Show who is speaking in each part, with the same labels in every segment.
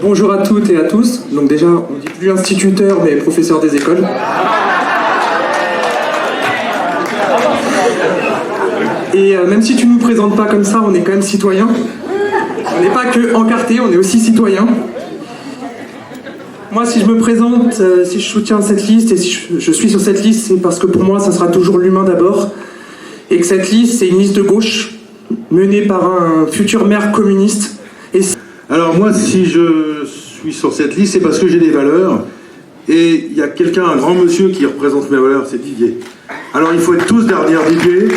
Speaker 1: Bonjour à toutes et à tous. Donc déjà, on dit plus instituteur, mais professeur des écoles. Et même si tu nous présentes pas comme ça, on est quand même citoyen. On n'est pas que encarté, on est aussi citoyen. Moi, si je me présente, si je soutiens cette liste et si je suis sur cette liste, c'est parce que pour moi, ça sera toujours l'humain d'abord. Et que cette liste, c'est une liste de gauche menée par un futur maire communiste.
Speaker 2: Alors moi, si je suis sur cette liste, c'est parce que j'ai des valeurs. Et il y a quelqu'un, un grand monsieur qui représente mes valeurs, c'est Didier. Alors il faut être tous derrière Didier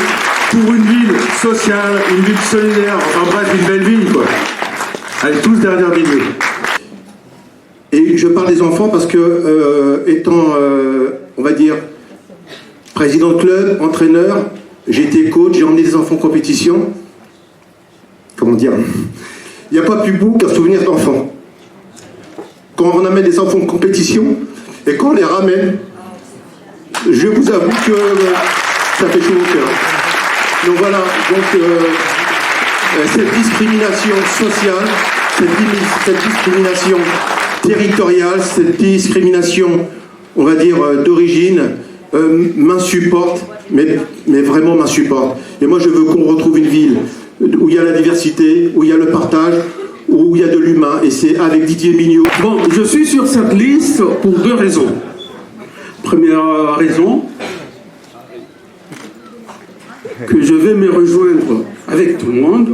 Speaker 2: pour une ville sociale, une ville solidaire, enfin bref, une belle ville, quoi. Allez, tous derrière Didier. Et je parle des enfants parce que, étant, on va dire, président de club, entraîneur, j'ai été coach, j'ai emmené des enfants en compétition. Comment dire ? Il n'y a pas plus beau qu'un souvenir d'enfant. Quand on amène des enfants en compétition et qu'on les ramène, je vous avoue que ça fait chaud au cœur. Donc voilà, cette discrimination sociale, cette discrimination territoriale, cette discrimination, on va dire, d'origine, m'insupporte, mais vraiment m'insupporte. Et moi je veux qu'on retrouve une ville où il y a la diversité, où il y a le partage, où il y a de l'humain, et c'est avec Didier Mignot.
Speaker 3: Bon, je suis sur cette liste pour deux raisons. Première raison, que je vais me rejoindre avec tout le monde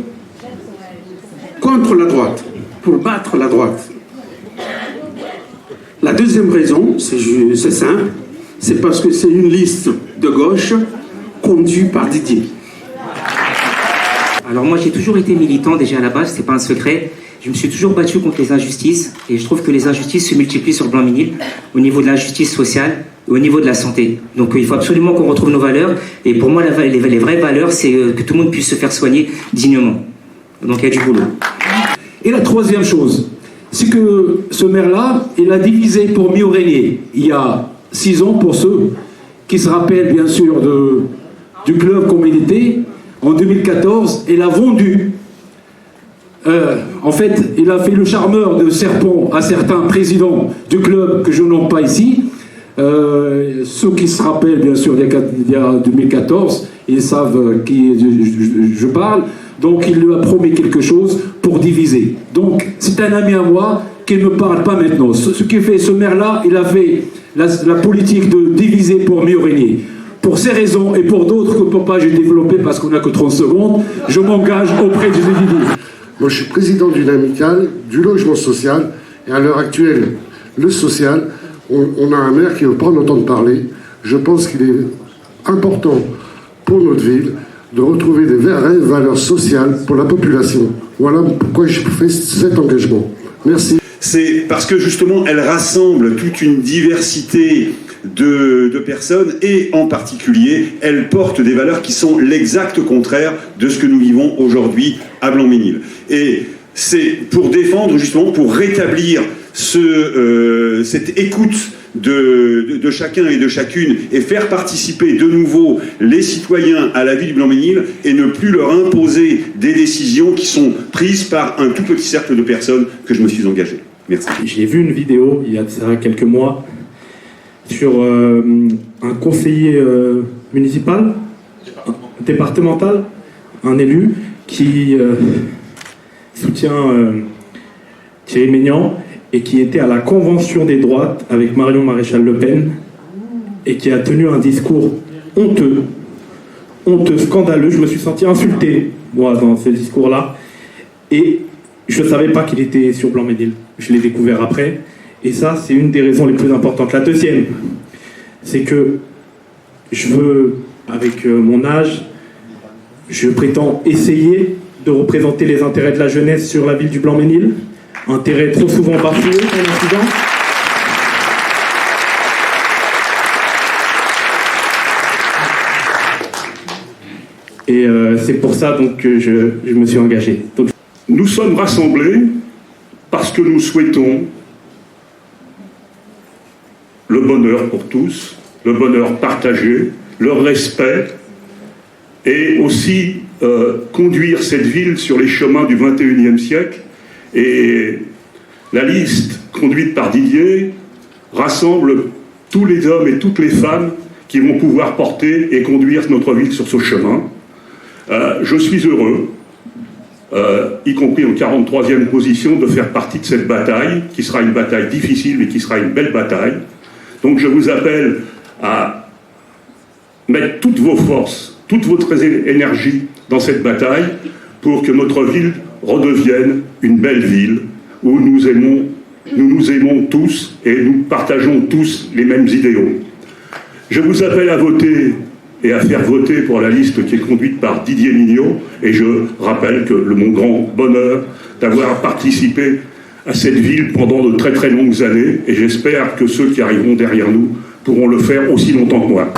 Speaker 3: contre la droite, pour battre la droite. La deuxième raison, c'est simple, c'est parce que c'est une liste de gauche conduite par Didier.
Speaker 4: Alors moi j'ai toujours été militant déjà à la base, c'est pas un secret. Je me suis toujours battu contre les injustices et je trouve que les injustices se multiplient sur Blanc-Ménil au niveau de l'injustice sociale et au niveau de la santé. Donc il faut absolument qu'on retrouve nos valeurs et pour moi les vraies valeurs c'est que tout le monde puisse se faire soigner dignement. Donc il y a du boulot.
Speaker 3: Et la troisième chose, c'est que ce maire-là, il a divisé pour mieux régner. Il y a 6 ans, pour ceux qui se rappellent bien sûr du club comme il était, en 2014, il a vendu. En fait, il a fait le charmeur de serpent à certains présidents du club que je nomme pas ici. Ceux qui se rappellent bien sûr d'il y a 2014, ils savent qui je parle. Donc il lui a promis quelque chose pour diviser. Donc c'est un ami à moi qui ne me parle pas maintenant. Ce qui fait ce maire-là, il a fait la politique de diviser pour mieux régner. Pour ces raisons et pour d'autres que je ne peux pas développer parce qu'on n'a que 30 secondes, je m'engage auprès du Didier.
Speaker 5: Moi, je suis président d'une amicale, du logement social, et à l'heure actuelle, le social, on a un maire qui ne veut pas en entendre parler. Je pense qu'il est important pour notre ville de retrouver des vraies valeurs sociales pour la population. Voilà pourquoi je fais cet engagement. Merci.
Speaker 6: C'est parce que justement, elle rassemble toute une diversité de personnes et en particulier, elle porte des valeurs qui sont l'exact contraire de ce que nous vivons aujourd'hui à Blanc-Ménil. Et c'est pour défendre justement, pour rétablir cette écoute de chacun et de chacune et faire participer de nouveau les citoyens à la vie du Blanc-Ménil et ne plus leur imposer des décisions qui sont prises par un tout petit cercle de personnes que je me suis engagé. Merci.
Speaker 7: J'ai vu une vidéo il y a de ça quelques mois sur un conseiller municipal, départemental, un élu qui soutient Thierry Maignan et qui était à la convention des droites avec Marion Maréchal Le Pen et qui a tenu un discours honteux, scandaleux. Je me suis senti insulté, moi, dans ce discours-là. Et je ne savais pas qu'il était sur Blanc-Ménil. Je l'ai découvert après. Et ça, c'est une des raisons les plus importantes. La deuxième, c'est que je veux, avec mon âge, je prétends essayer de représenter les intérêts de la jeunesse sur la ville du Blanc-Ménil. Intérêts trop souvent bafoués en incident. Et c'est pour ça donc, que je me suis engagé. Donc,
Speaker 8: nous sommes rassemblés parce que nous souhaitons le bonheur pour tous, le bonheur partagé, le respect et aussi conduire cette ville sur les chemins du XXIe siècle. Et La liste conduite par Didier rassemble tous les hommes et toutes les femmes qui vont pouvoir porter et conduire notre ville sur ce chemin. Je suis heureux, y compris en 43e position, de faire partie de cette bataille, qui sera une bataille difficile, mais qui sera une belle bataille. Donc je vous appelle à mettre toutes vos forces, toute votre énergie dans cette bataille pour que notre ville redevienne une belle ville où nous nous aimons tous et nous partageons tous les mêmes idéaux. Je vous appelle à voter et à faire voter pour la liste qui est conduite par Didier Mignot, et je rappelle que mon grand bonheur d'avoir participé à cette ville pendant de très très longues années, et j'espère que ceux qui arriveront derrière nous pourront le faire aussi longtemps que moi.